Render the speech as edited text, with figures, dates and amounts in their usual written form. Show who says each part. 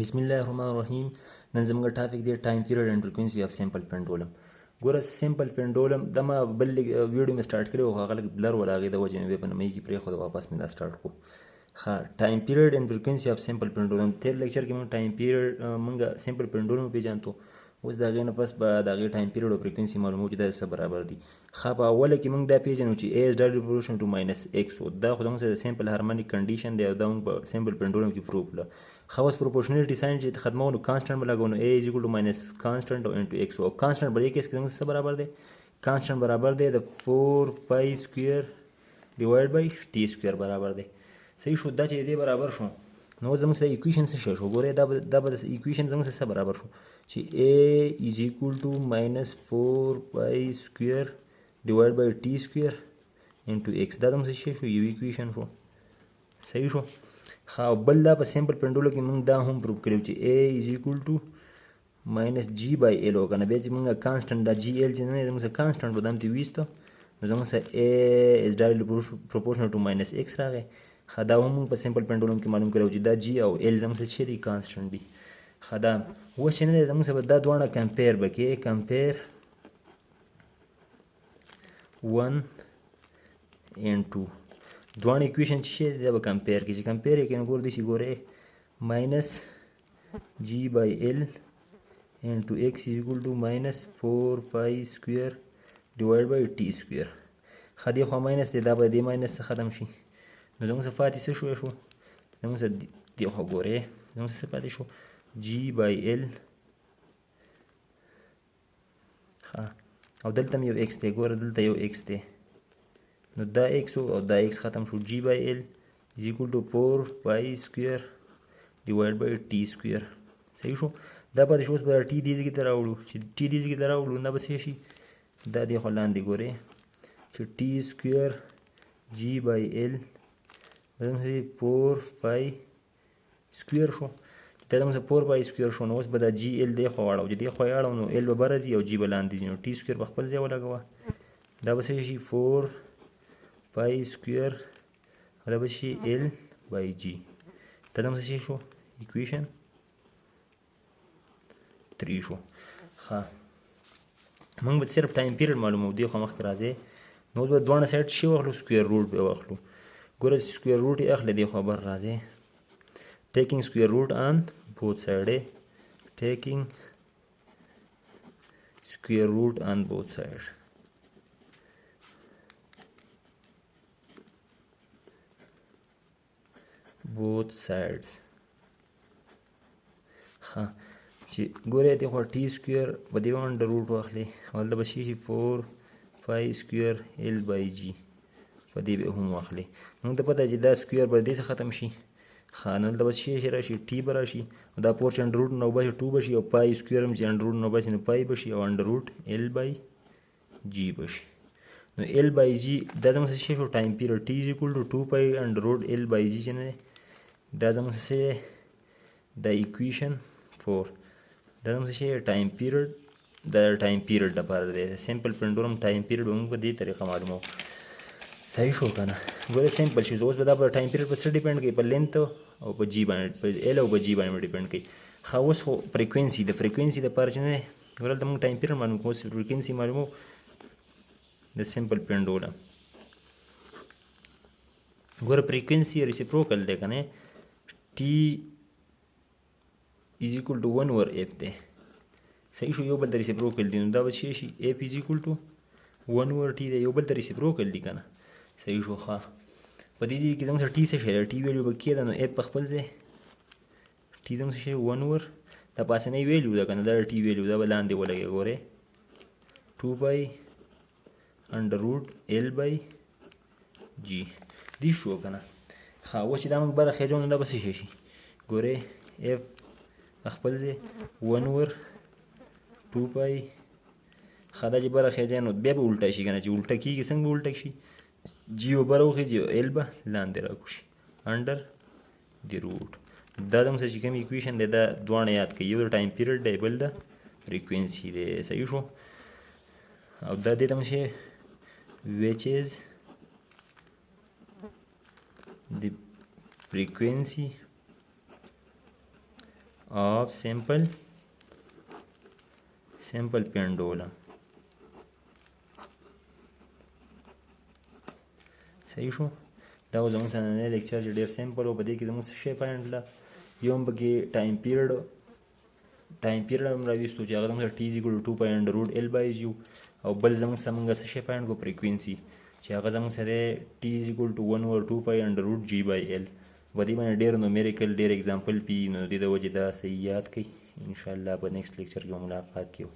Speaker 1: بسم الله الرحمن الرحیم. نن زموږ ټاپک دی ټایم پیریډ اینڈ فریکوینسي اف سمپل پینډولم. ګوره سمپل پینډولم د ما بل ویډیو مې سٹارټ کړی او هغه لږ بلر ولا هغې د وجې مې بیا په نمۍ کې پرېښود، واپس مې دا سٹارټ کړو. ښه، ټایم پیریډ اینڈ فریکوینسي اف سمپل پینډولم. تېر لیکچر کې موږ ټایم پیریډ موږ سمپل پینډولم وپېژاندو. اوس د هغې نه پس به د هغې ټایم پیریډ او فریکوینسي معلومو چې دا څه برابر دي. ښه، په اوله کې موږ دا پېژنو چې A is W proportional to minus X و دا خو زموږ سره د سمپل هارمونیک کنډیشن دی او دا موږ په سمپل پینډولم کې پروف کړه. ښه، اوس پروپورشنالټي ساين چې ختمو نو کانسټنټ به لګو نو A is equal to minus کانسټنټ او انټو X او کانسټنټ په دې کیس کې زموږ څه برابر دی؟ کانسټنټ برابر دی د 4 پای سکویر ډیوایډ بای ټي سکویر برابر دی. صحیح شو. دا چې دې برابر شو نو زموږ سره ایکویشن څه شو؟ ګورئ دا به د ایکویشن زموږ سره برابر شو چې A is equal to minus 4 پای سکویر ډیوایډ بای ټي سکویر انټو X. دا زموږ څه شو؟ یو ایکویشن شو. صحیح شو. ښه، بل دا په سمپل پینډولو کې موږ دا هم پروف کړو چې A is equal to minus G by L وکنه. بیا چې موږ کانسټنټ دا جي ایل چې نه دی زموږ سره کانسټنټ به دا هم ترې ویسته نو زموږ سره A is directly proportional to minus X راغی. ښه، دا هم موږ په سمپل پینډولم کې معلوم کړو چې دا جي او ایل زموږ سره څه دي؟ کانسټنټ دي. ښه، دا اوس چې نه دی زموږ سره دا دواړه کمپیر به کې کمپیر 1 and 2 دواړه ایکویشن چې شي دا به کمپیر کړي. چې کمپیر یې کړي نو ګور داسې ګورئ ماینس جي بای ایل انټو ایکس از اکول ټو ماینس 4 پای سکویر ډیوایډ بای ټي سکویر. ښه، دې خوا ماینس دی دا به دې ماینس څخه ختم شي نو زموږ سره پاتې څه شو زموږ سره دې خوا ګورئ زموږ سره څه پاتې شو جي بای ایل. ښه، او دلته هم یو ایکس دی، ګوره دلته یو ایکس دی نو دا ایکس او دا ایکس ختم شو. جی بای ایل از ایکول ټو 4 پای سکویر ډیوایډ بای ټي سکویر. صحیح شو. دا پاتې شو. اوس به ټي دې ځای ته راوړو. چې ټي دې ځای ته راوړو دا به څه شي؟ دا دې خوا لاندې ګورئ چې ټي سکویر جی بای ایل زموږ سره 4 پای سکویر شو. دا زموږ سره 4 پای سکویر شو نو اوس به دا جی ایل دې خوا واړو. چې دې خوا یې اړو نو ایل به بره ځي او جي به لاندې ځي نو ټي سکویر په خپل ځای ولګوه. دا به څه شي 4 پای سکویر او دا به شي ایل بای جی. دا زموږ څه شو؟ ایکویشن 3 شو. ښه، موږ به صرف ټایم پیریډ معلومو. دې خوا مخکې راځئ نو اوس به دواړه سایډ شي واخلو سکویر روټ به واخلو. ګوره سکویر روټ یې اخلي دې خوا بر راځئ ټیکنګ سکویر روټ آن بوث سایډ ټیکنګ سکویر روټ آن بوث سایډ. both sides. ها چې ګورئ دې خوا ټي سکویر په دې انډر روټ واخلئ او هلته به شي 4 پای سکویر ایل بای جي په دې به هم واخلئ. موږ ته پته چې دا سکویر به دې څخه ختم شي. ښه، نو دلته به څه شي راشي؟ ټي به راشي او دا پور چې انډر روټ نه وباسي 2 به شي او پای سکویر هم چې انډر روټ نه وباسي نو پای به شي او انډر روټ ایل بای جي به شي. نو ایل بای جي دا زموږ څه شي شو؟ ټایم پیریډ. ټي از ایکول ټو 2 پای انډر روټ ایل بای جي چې نه دی دا زموږ څه دی؟ دا ایکویشن 4. دا زموږ څه شی ټایم پیریډ. دا ټایم پیریډ لپاره دی. سمپل پینډولم ټایم پیریډ به موږ په دې طریقه معلومو. صحیح شو که نه؟ ګوره سمپل شي. اوس به دا په ټایم پیریډ په څه ډیپینډ کوي؟ په لینت او په جي باندې، په ایل او په جي باندې ډیپینډ کوي. ښه، اوس خو فریکوینسي د فریکوینسي دپاره چې نه دی ګوره دلته موږ ټایم پیریډ معلوم کوو. اوس فریکوینسي معلومو د سمپل پینډولم. ګوره فریکوینسي ریسیپروکل دی که نه؟ ټي is equal to 1 over f دی. صحیح شو. یو بل ته ریسیپروکل دی نو دا به څه شي؟ f is equal to 1 over t دی. یو بل ته ریسیپروکل دی که نه؟ صحیح شو. ښه، په دې ځای کې زموږ سره ټي څه شی دی؟ ټي ویلیو به کېده نو f په خپل ځای ټي زموږ څه شی 1 over دا پاسنۍ ویلیو ده که نه؟ دا ټي ویلیو دا به لاندې ولګئ. ګورئ 2 پای انډر روټ ایل بای جي دې شو که نه؟ ښه، اوس چې دا موږ بره خېجو نو دا به څه شی شي؟ ګورئ f خپل ځای 1 over 2 پای. ښه، دا چې بره خېجئ نو بیا به الټه شي که نه؟ چې الټه کېږي څنګه به الټه شي؟ جي به بره وخېجي او ایل به لاندې راکوشي انډر دی روټ. دا زموږ سره چې کوم ایکویشن دی دا دواړه یاد کړئ. یو د ټایم پیریډ دی بل د فریکوینسي دی. صحیح شو. او دا دې ته موږ شي which is the frequency of simple pendulum. صحیح شو. دا و زموږ نننی لیکچر چې ډېر سمپل و. په دې کې زموږ څه شی فایند له یو هم پکې ټایم پیریډ هم راویستو چې هغه زموږ ټي از ایکول ټو 2π/L/u او بل زموږ څه شی فایند کو فریکوینسي چې هغه زموږ سره ټي از ایکول ټو 1/2π/G/L. په دې باندې ډېر نومیریکل ډېر اگزامپل پی نو د دې د وجې دا صحیح یاد کړئ. انشاءالله په نیکسټ لیکچر کې ملاقات کوو.